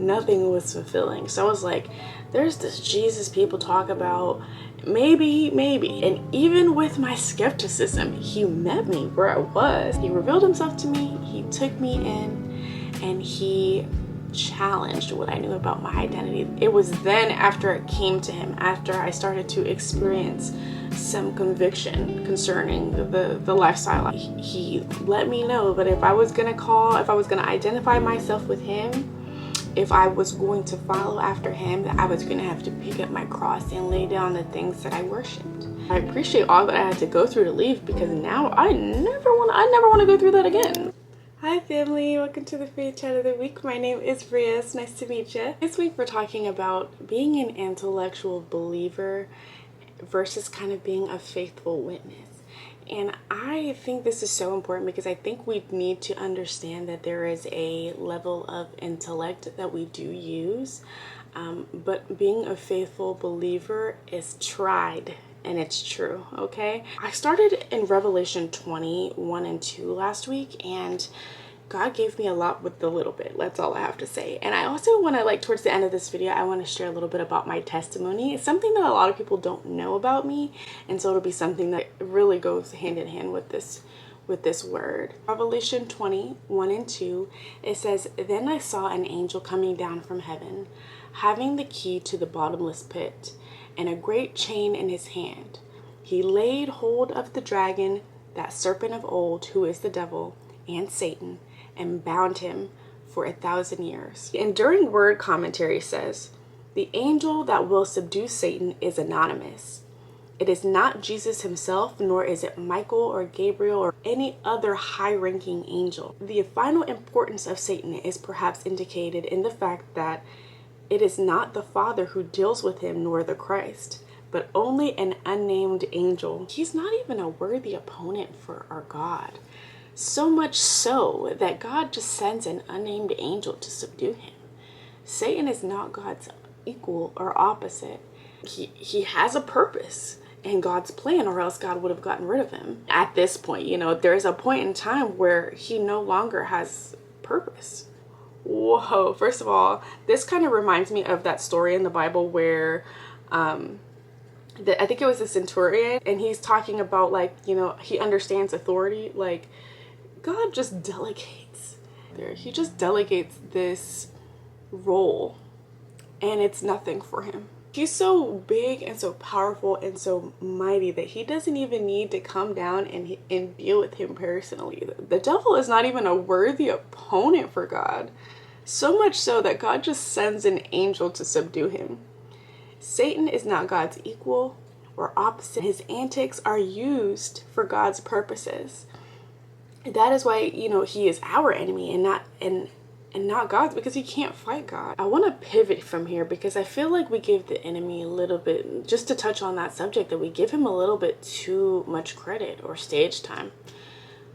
nothing was fulfilling. So I was like, there's this Jesus people talk about, maybe. And even with my skepticism, he met me where I was. He revealed himself to me, he took me in, and he challenged what I knew about my identity. It was then, after it came to him, after I started to experience some conviction concerning the lifestyle, he let me know that if I was gonna identify myself with him, if I was going to follow after him, that I was gonna have to pick up my cross and lay down the things that I worshipped. I appreciate all that I had to go through to leave, because now I never want to go through that again. Hi family, welcome to the Faith Chat of the Week. My name is Bria. It's nice to meet you. This week we're talking about being an intellectual believer versus kind of being a faithful witness. And I think this is so important because I think we need to understand that there is a level of intellect that we do use, but being a faithful believer is tried and it's true, okay? I started in Revelation 20:1 and 2 last week, and God gave me a lot with a little bit. That's all I have to say. And I also want to, towards the end of this video, I want to share a little bit about my testimony. It's something that a lot of people don't know about me, and so it'll be something that really goes hand in hand with this word. Revelation 20:1 and 2, it says, "Then I saw an angel coming down from heaven, having the key to the bottomless pit, and a great chain in his hand. He laid hold of the dragon, that serpent of old, who is the devil and Satan, and bound him for 1,000 years. And during word commentary says, the angel that will subdue Satan is anonymous. It is not Jesus himself, nor is it Michael or Gabriel or any other high-ranking angel. The final importance of Satan is perhaps indicated in the fact that it is not the Father who deals with him, nor the Christ, but only an unnamed angel. He's not even a worthy opponent for our God. So much so that God just sends an unnamed angel to subdue him. Satan is not God's equal or opposite. He has a purpose in God's plan, or else God would have gotten rid of him. At this point, there's a point in time where he no longer has purpose. Whoa, first of all, this kind of reminds me of that story in the Bible where I think it was the centurion, and he's talking about he understands authority. God just delegates. He just delegates this role, and it's nothing for him. He's so big and so powerful and so mighty that he doesn't even need to come down and deal with him personally. The devil is not even a worthy opponent for God. So much so that God just sends an angel to subdue him. Satan is not God's equal or opposite. His antics are used for God's purposes. That is why, he is our enemy and not God's, because he can't fight God. I want to pivot from here because I feel like we give the enemy a little bit, just to touch on that subject, that we give him a little bit too much credit or stage time.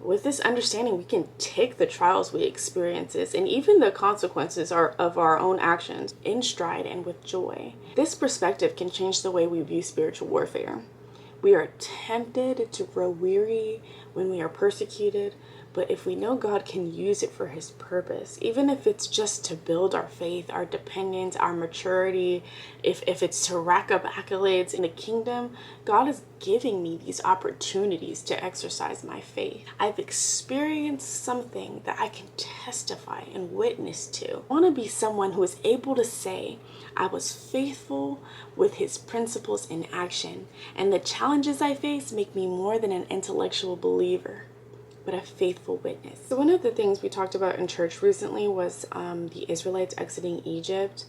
With this understanding, we can take the trials we experience and even the consequences of our own actions in stride and with joy. This perspective can change the way we view spiritual warfare. We are tempted to grow weary when we are persecuted, but if we know God can use it for his purpose, even if it's just to build our faith, our dependence, our maturity, if it's to rack up accolades in the kingdom, God is giving me these opportunities to exercise my faith. I've experienced something that I can testify and witness to. I want to be someone who is able to say, I was faithful with his principles in action, and the challenges I face make me more than an intellectual believer, but a faithful witness. So one of the things we talked about in church recently was the Israelites exiting Egypt,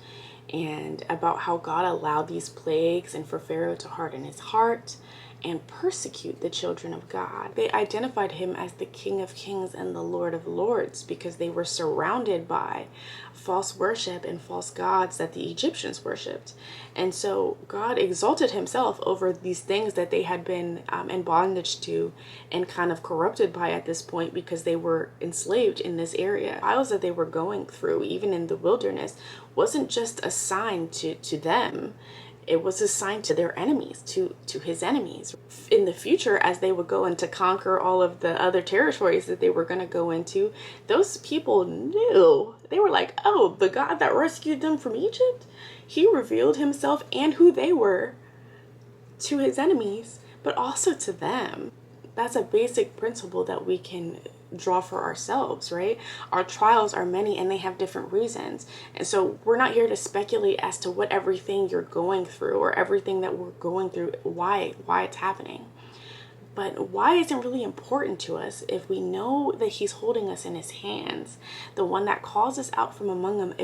and about how God allowed these plagues and for Pharaoh to harden his heart and persecute the children of God. They identified him as the King of Kings and the Lord of Lords because they were surrounded by false worship and false gods that the Egyptians worshipped. And so God exalted himself over these things that they had been in bondage to and kind of corrupted by at this point, because they were enslaved in this area. The trials that they were going through, even in the wilderness, wasn't just assigned to them. it was assigned to their enemies, to his enemies. In the future, as they would go in to conquer all of the other territories that they were going to go into, those people knew. They were like, oh, the God that rescued them from Egypt, he revealed himself and who they were to his enemies, but also to them. That's a basic principle that we can draw for ourselves, right? Our trials are many and they have different reasons. And so we're not here to speculate as to what everything you're going through or everything that we're going through, why it's happening. But why isn't really important to us if we know that he's holding us in his hands, the one that calls us out from among them.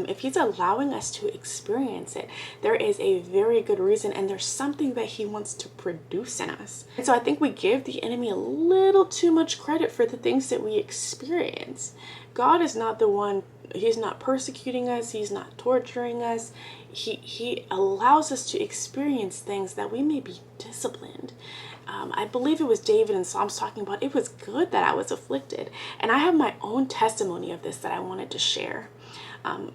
If he's allowing us to experience it, there is a very good reason, and there's something that he wants to produce in us. And so I think we give the enemy a little too much credit for the things that we experience. God is not the one. He's not persecuting us. He's not torturing us. He allows us to experience things that we may be disciplined. I believe it was David in Psalms talking about it was good that I was afflicted. And I have my own testimony of this that I wanted to share.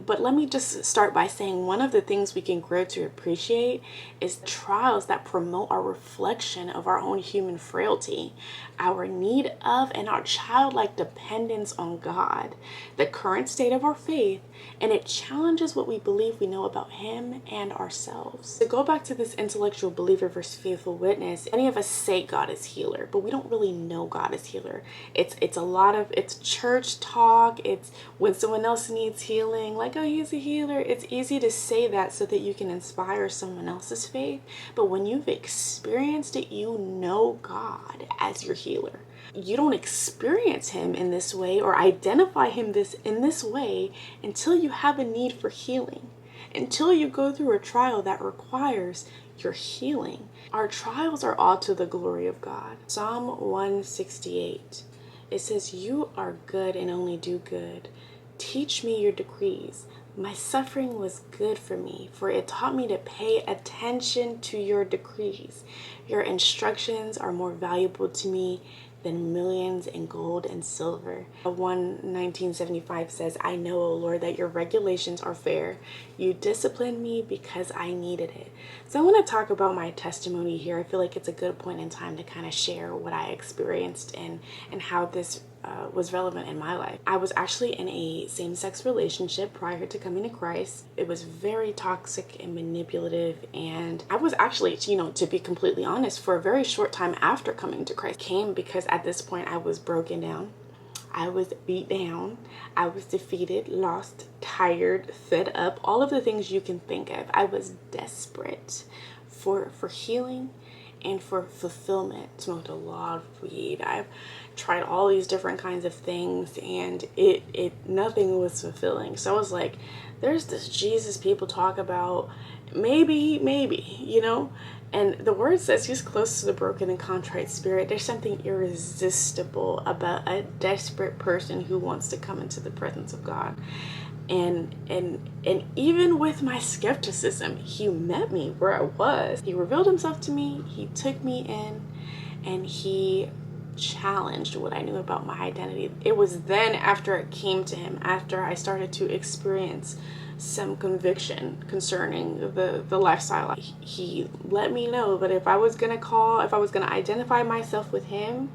But let me just start by saying one of the things we can grow to appreciate is trials that promote our reflection of our own human frailty, our need of and our childlike dependence on God, the current state of our faith, and it challenges what we believe we know about him and ourselves. To go back to this intellectual believer versus faithful witness, many of us say God is healer, but we don't really know God is healer. It's a lot of, it's church talk, it's when someone else needs healing, like, oh, he's a healer. It's easy to say that so that you can inspire someone else's faith. But when you've experienced it, you know God as your healer. You don't experience him in this way or identify him in this way until you have a need for healing, until you go through a trial that requires your healing. Our trials are all to the glory of God. Psalm 168, it says, you are good and only do good. Teach me your decrees. My suffering was good for me, for it taught me to pay attention to your decrees. Your instructions are more valuable to me than millions in gold and silver. 1975 says, I know, O Lord, that your regulations are fair. You disciplined me because I needed it. So I want to talk about my testimony here. I feel like it's a good point in time to kind of share what I experienced and how this was relevant in my life. I was actually in a same-sex relationship prior to coming to Christ. It was very toxic and manipulative, and I was actually, to be completely honest, for a very short time after coming to Christ, came because at this point I was broken down. I was beat down. I was defeated, lost, tired, fed up, all of the things you can think of. I was desperate for healing and for fulfillment. Smoked a lot of weed. I've tried all these different kinds of things, and nothing was fulfilling. So I was like, there's this Jesus people talk about, maybe, and the word says he's close to the broken and contrite spirit. There's something irresistible about a desperate person who wants to come into the presence of God. And even with my skepticism, he met me where I was. He revealed himself to me. He took me in, and he challenged what I knew about my identity. It was then, after it came to him, after I started to experience some conviction concerning the lifestyle, he let me know that if I was going to identify myself with him,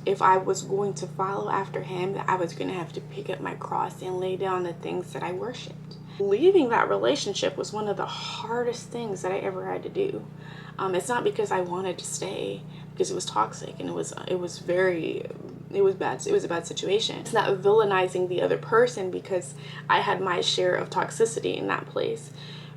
if I was going to follow after him, that I was going to have to pick up my cross and lay down the things that I worshiped. Leaving that relationship was one of the hardest things that I ever had to do. It's not because I wanted to stay, because it was toxic and it was bad. It was a bad situation. It's not villainizing the other person because I had my share of toxicity in that place,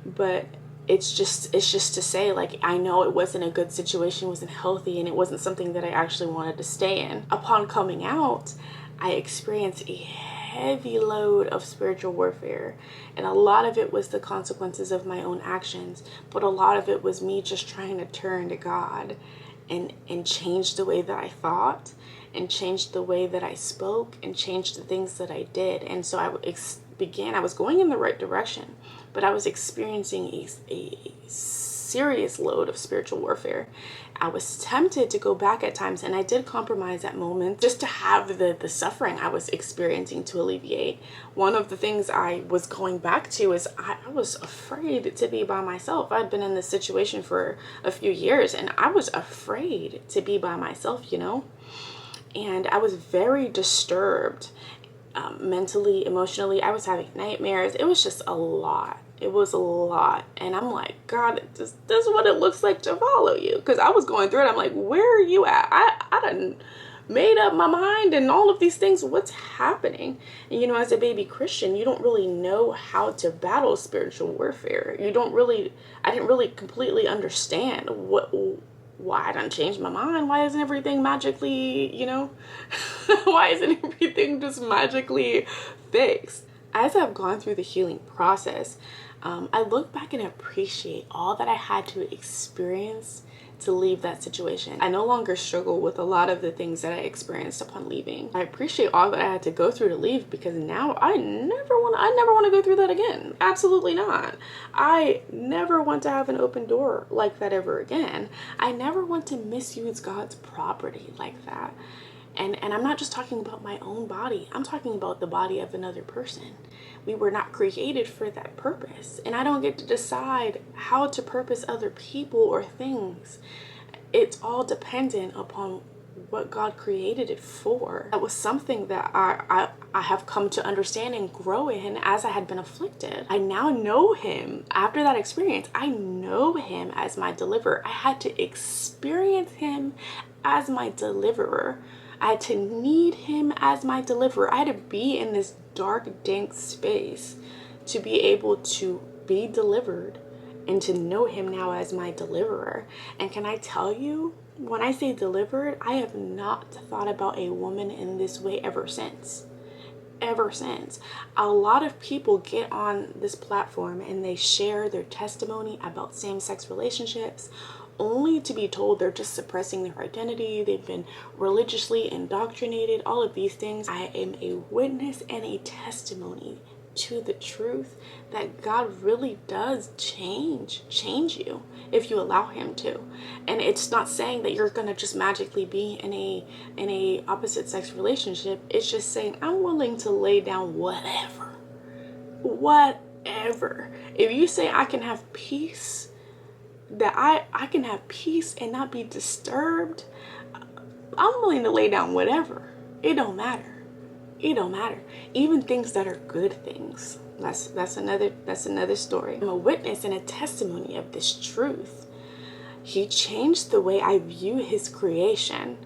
but it's just to say, like, I know it wasn't a good situation, it wasn't healthy, and it wasn't something that I actually wanted to stay in. Upon coming out, I experienced a heavy load of spiritual warfare, and a lot of it was the consequences of my own actions, but a lot of it was me just trying to turn to God and change the way that I thought, and change the way that I spoke, and change the things that I did. And so I was going in the right direction, but I was experiencing a serious load of spiritual warfare. I was tempted to go back at times, and I did compromise at moments just to have the suffering I was experiencing to alleviate. One of the things I was going back to is I was afraid to be by myself. I'd been in this situation for a few years, and I was afraid to be by myself, you know? And I was very disturbed mentally, emotionally. I was having nightmares. It was just a lot. It was a lot. And I'm like, God, this is what it looks like to follow you. Because I was going through it. I'm like, where are you at? I done made up my mind and all of these things. What's happening? And you know, as a baby Christian, you don't really know how to battle spiritual warfare. I didn't really completely understand why I done changed my mind. Why isn't everything magically, you know, why isn't everything just magically fixed? As I've gone through the healing process, I look back and appreciate all that I had to experience to leave that situation. I no longer struggle with a lot of the things that I experienced upon leaving. I appreciate all that I had to go through to leave, because now I never want to go through that again. Absolutely not. I never want to have an open door like that ever again. I never want to misuse God's property like that. And I'm not just talking about my own body. I'm talking about the body of another person. We were not created for that purpose. And I don't get to decide how to purpose other people or things. It's all dependent upon what God created it for. That was something that I have come to understand and grow in as I had been afflicted. I now know him. After that experience, I know him as my deliverer. I had to experience him as my deliverer. I had to need him as my deliverer. I had to be in this dark, dank space to be able to be delivered and to know him now as my deliverer. And can I tell you, when I say delivered, I have not thought about a woman in this way ever since. Ever since. A lot of people get on this platform and they share their testimony about same-sex relationships, only to be told they're just suppressing their identity. They've been religiously indoctrinated, all of these things. I am a witness and a testimony to the truth that God really does change you if you allow him to. And it's not saying that you're gonna just magically be in a opposite sex relationship. It's just saying I'm willing to lay down whatever. If you say I can have peace, that I can have peace and not be disturbed, I'm willing to lay down whatever. It don't matter. Even things that are good things. That's another story. I'm a witness and a testimony of this truth. He changed the way I view his creation,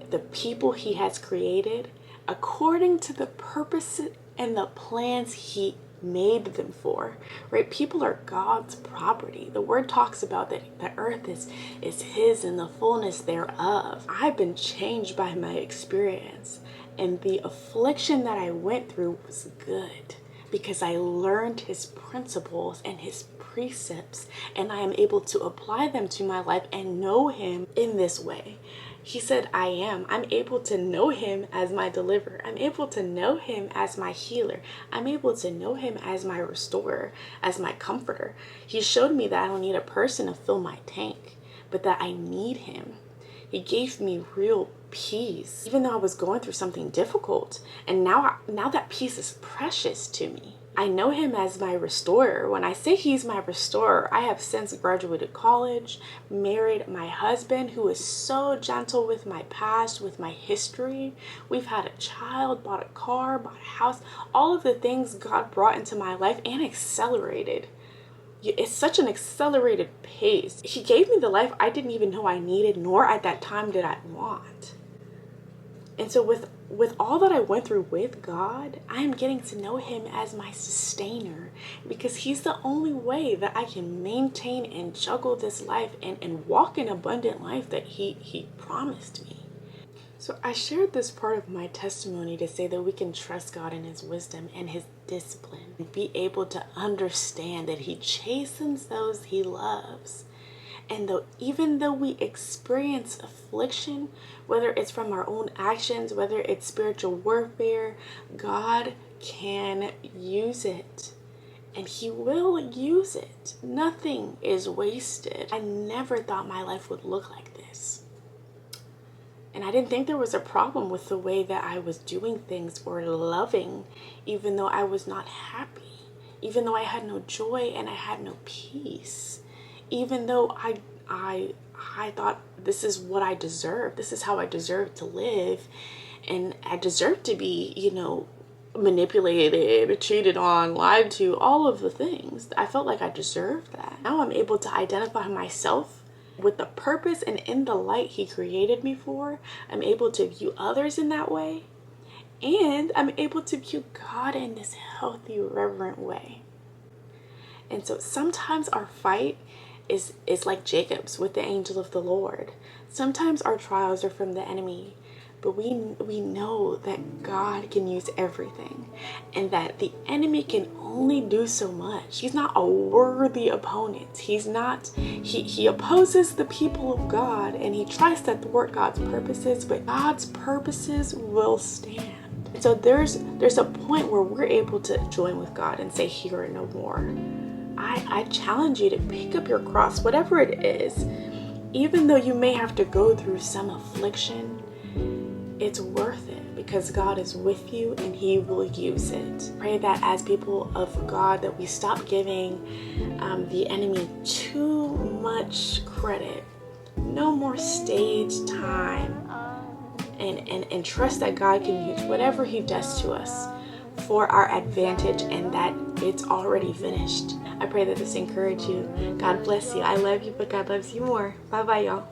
the people he has created, according to the purpose and the plans he made them for, right? People are God's property. The word talks about that the earth is his and the fullness thereof. I've been changed by my experience, and the affliction that I went through was good because I learned his principles and his precepts, and I am able to apply them to my life and know him in this way. He said, I'm able to know him as my deliverer. I'm able to know him as my healer. I'm able to know him as my restorer, as my comforter. He showed me that I don't need a person to fill my tank, but that I need him. He gave me real peace, even though I was going through something difficult. And now that peace is precious to me. I know him as my restorer. When I say he's my restorer, I have since graduated college, married my husband, who is so gentle with my past, with my history. We've had a child, bought a car, bought a house, all of the things God brought into my life and accelerated. It's such an accelerated pace. He gave me the life I didn't even know I needed, nor at that time did I want. And so with all that I went through with God, I am getting to know him as my sustainer, because he's the only way that I can maintain and juggle this life and walk an abundant life that he promised me. So I shared this part of my testimony to say that we can trust God in his wisdom and his discipline, and be able to understand that he chastens those he loves. And even though we experience affliction, whether it's from our own actions, whether it's spiritual warfare, God can use it and he will use it. Nothing is wasted. I never thought my life would look like this. And I didn't think there was a problem with the way that I was doing things or loving, even though I was not happy, even though I had no joy and I had no peace, even though I thought this is what I deserve. This is how I deserve to live. And I deserve to be, manipulated, cheated on, lied to, all of the things. I felt like I deserved that. Now I'm able to identify myself with the purpose and in the light he created me for. I'm able to view others in that way. And I'm able to view God in this healthy, reverent way. And so sometimes our fight is like Jacob's with the angel of the Lord. Sometimes our trials are from the enemy. But we know that God can use everything, and that the enemy can only do so much. He's not a worthy opponent. He opposes the people of God, and he tries to thwart God's purposes, but God's purposes will stand. And so there's a point where we're able to join with God and say, here and no more. I challenge you to pick up your cross, whatever it is, even though you may have to go through some affliction. It's worth it because God is with you and he will use it. Pray that as people of God that we stop giving the enemy too much credit. No more stage time. And trust that God can use whatever he does to us for our advantage and that it's already finished. I pray that this encourage you. God bless you. I love you, but God loves you more. Bye-bye, y'all.